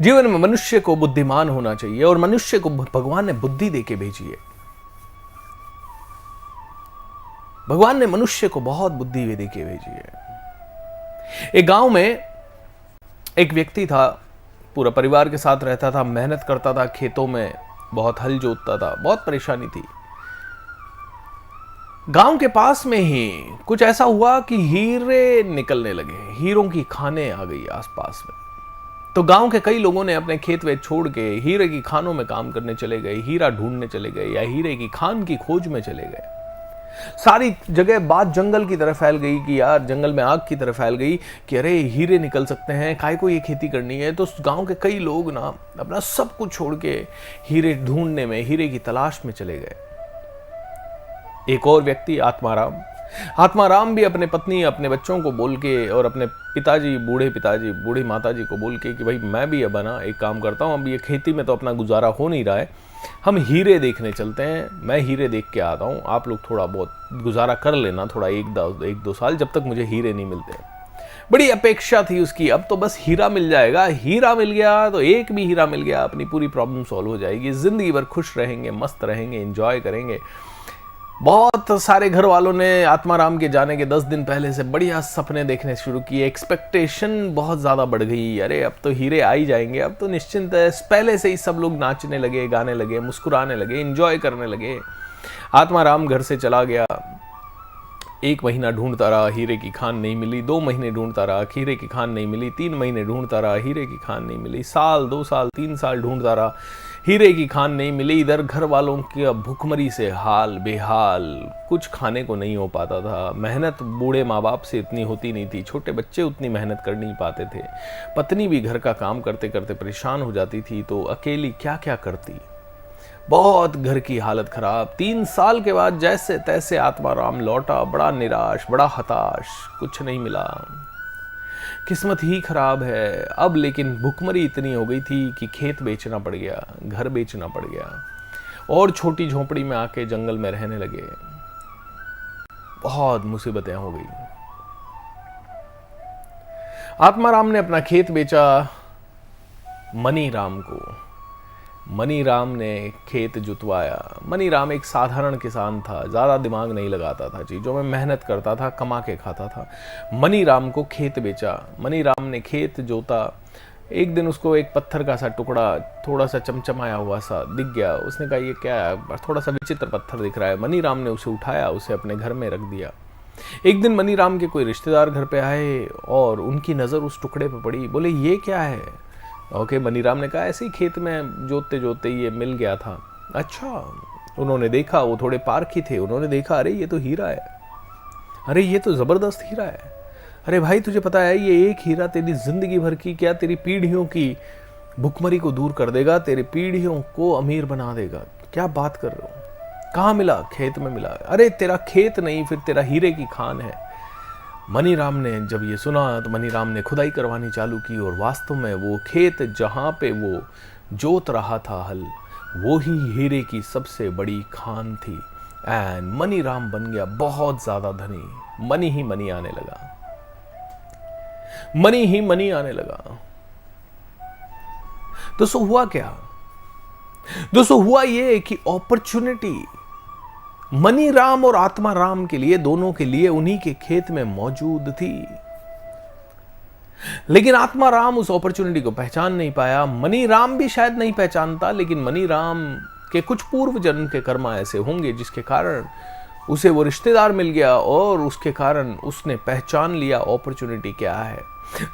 जीवन में मनुष्य को बुद्धिमान होना चाहिए और मनुष्य को भगवान ने बुद्धि देके भेजी है। भगवान ने मनुष्य को बहुत बुद्धि देके भेजी है। एक गांव में एक व्यक्ति था, पूरा परिवार के साथ रहता था, मेहनत करता था, खेतों में बहुत हल जोतता था, बहुत परेशानी थी। गांव के पास में ही कुछ ऐसा हुआ कि हीरे निकलने लगे, हीरों की खानें आ गई आसपास में। तो गांव के कई लोगों ने अपने खेत वेत छोड़ के हीरे की खानों में काम करने चले गए, हीरा ढूंढने चले गए या हीरे की खान की खोज में चले गए। सारी जगह बात जंगल की तरफ फैल गई कि यार, जंगल में आग की तरफ फैल गई कि अरे हीरे निकल सकते हैं, काय को ये खेती करनी है। तो गांव के कई लोग ना अपना सब कुछ छोड़ के हीरे ढूंढने में, हीरे की तलाश में चले गए। एक और व्यक्ति आत्माराम भी अपने पत्नी, अपने बच्चों को बोल के और अपने पिताजी, बूढ़ी माताजी को बोल के कि भाई मैं भी अब ना एक काम करता हूँ, अब ये खेती में तो अपना गुजारा हो नहीं रहा है, हम हीरे देखने चलते हैं, मैं हीरे देख के आता हूँ, आप लोग थोड़ा बहुत गुजारा कर लेना, थोड़ा एक दो साल, जब तक मुझे हीरे नहीं मिलते। बड़ी अपेक्षा थी उसकी, अब तो बस हीरा मिल जाएगा, हीरा मिल गया तो एक भी हीरा मिल गया, अपनी पूरी प्रॉब्लम सॉल्व हो जाएगी, जिंदगी भर खुश रहेंगे, मस्त रहेंगे, एंजॉय करेंगे। बहुत सारे घर वालों ने आत्माराम के जाने के 10 दिन पहले से बढ़िया सपने देखने शुरू किए, एक्सपेक्टेशन बहुत ज़्यादा बढ़ गई। अरे अब तो हीरे आ ही जाएंगे, अब तो निश्चिंत है। पहले से ही सब लोग नाचने लगे, गाने लगे, मुस्कुराने लगे, एंजॉय करने लगे। आत्माराम घर से चला गया, 1 महीना ढूंढता रहा, हीरे की खान नहीं मिली। 2 महीने ढूंढता रहा, हीरे की खान नहीं मिली। 3 महीने ढूंढता रहा, हीरे की खान नहीं मिली। साल, 2 साल, 3 साल ढूंढता रहा, हीरे की खान नहीं मिली। इधर घर वालों की भूखमरी से हाल बेहाल, कुछ खाने को नहीं हो पाता था। मेहनत बूढ़े माँ बाप से इतनी होती नहीं थी, छोटे बच्चे उतनी मेहनत कर नहीं पाते थे। पत्नी भी घर का काम करते करते परेशान हो जाती थी, तो अकेली क्या क्या करती। बहुत घर की हालत खराब। 3 साल के बाद जैसे तैसे आत्माराम लौटा, बड़ा निराश, बड़ा हताश, कुछ नहीं मिला, किस्मत ही खराब है। अब लेकिन भुखमरी इतनी हो गई थी कि खेत बेचना पड़ गया, घर बेचना पड़ गया और छोटी झोपड़ी में आके जंगल में रहने लगे। बहुत मुसीबतें हो गई। आत्माराम ने अपना खेत बेचा मनीराम को। मनीराम ने खेत जुतवाया। मनीराम एक साधारण किसान था, ज़्यादा दिमाग नहीं लगाता था, चीज़ों में मेहनत करता था, कमा के खाता था। मनीराम को खेत बेचा। मनीराम ने खेत जोता। एक दिन उसको एक पत्थर का सा टुकड़ा थोड़ा सा चमचमाया हुआ सा दिख गया। उसने कहा ये क्या है, थोड़ा सा विचित्र पत्थर दिख रहा है। मनीराम ने उसे उठाया, उसे अपने घर में रख दिया। एक दिन मनीराम के कोई रिश्तेदार घर पे आए और उनकी नज़र उस टुकड़े पे पड़ी। बोले ये क्या है? ओके, मनीराम ने कहा ऐसे ही खेत में जोतते जोतते ये मिल गया था। अच्छा, उन्होंने देखा, वो थोड़े पारखी थे, उन्होंने देखा अरे ये तो हीरा है, अरे ये तो ज़बरदस्त हीरा है। अरे भाई तुझे पता है ये एक हीरा तेरी ज़िंदगी भर की, क्या तेरी पीढ़ियों की भुखमरी को दूर कर देगा, तेरी पीढ़ियों को अमीर बना देगा। क्या बात कर रहे हो? कहाँ मिला? खेत में मिला। अरे तेरा खेत नहीं, फिर तेरा हीरे की खान है। मनीराम ने जब ये सुना तो मनीराम ने खुदाई करवानी चालू की और वास्तव में वो खेत जहाँ पे वो जोत रहा था हल, वो ही हीरे की सबसे बड़ी खान थी। एंड मनीराम बन गया बहुत ज़्यादा धनी। मनी ही मनी आने लगा, मनी ही मनी आने लगा। दोस्तों हुआ क्या? दोस्तों हुआ ये कि अपॉर्चुनिटी मनीराम और आत्माराम के लिए, दोनों के लिए उन्हीं के खेत में मौजूद थी। लेकिन आत्माराम उस अपॉर्चुनिटी को पहचान नहीं पाया। मनीराम भी शायद नहीं पहचानता, लेकिन मनीराम के कुछ पूर्व जन्म के कर्म ऐसे होंगे जिसके कारण उसे वो रिश्तेदार मिल गया और उसके कारण उसने पहचान लिया अपॉर्चुनिटी क्या है।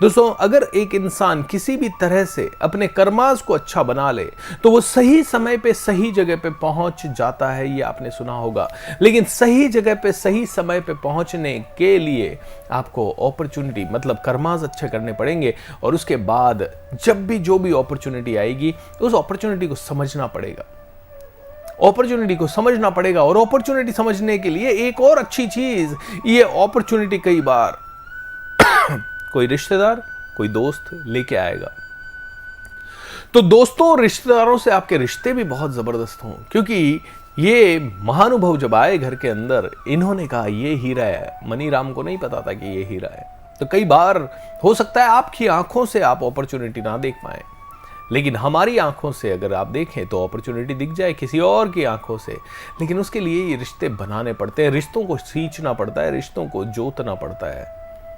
दोस्तों अगर एक इंसान किसी भी तरह से अपने कर्मास को अच्छा बना ले तो वो सही समय पे सही जगह पे पहुंच जाता है, ये आपने सुना होगा। लेकिन सही जगह पे सही समय पे पहुंचने के लिए आपको अपॉर्चुनिटी मतलब कर्मास अच्छे करने पड़ेंगे और उसके बाद जब भी जो भी अपॉर्चुनिटी आएगी उस अपॉर्चुनिटी को समझना पड़ेगा, अपॉर्चुनिटी को समझना पड़ेगा। और अपॉर्चुनिटी समझने के लिए एक और अच्छी चीज, ये अपॉर्चुनिटी कई बार कोई रिश्तेदार, कोई दोस्त लेके आएगा। तो दोस्तों और रिश्तेदारों से आपके रिश्ते भी बहुत जबरदस्त हों, क्योंकि ये महानुभव जब आए घर के अंदर, इन्होंने कहा ये हीरा है। मनीराम को नहीं पता था कि ये हीरा है। तो कई बार हो सकता है आपकी आंखों से आप अपॉर्चुनिटी ना देख पाए, लेकिन हमारी आंखों से अगर आप देखें तो अपॉर्चुनिटी दिख जाए किसी और की आंखों से, लेकिन उसके लिए ये रिश्ते बनाने पड़ते हैं, रिश्तों को सींचना पड़ता है, रिश्तों को जोतना पड़ता है।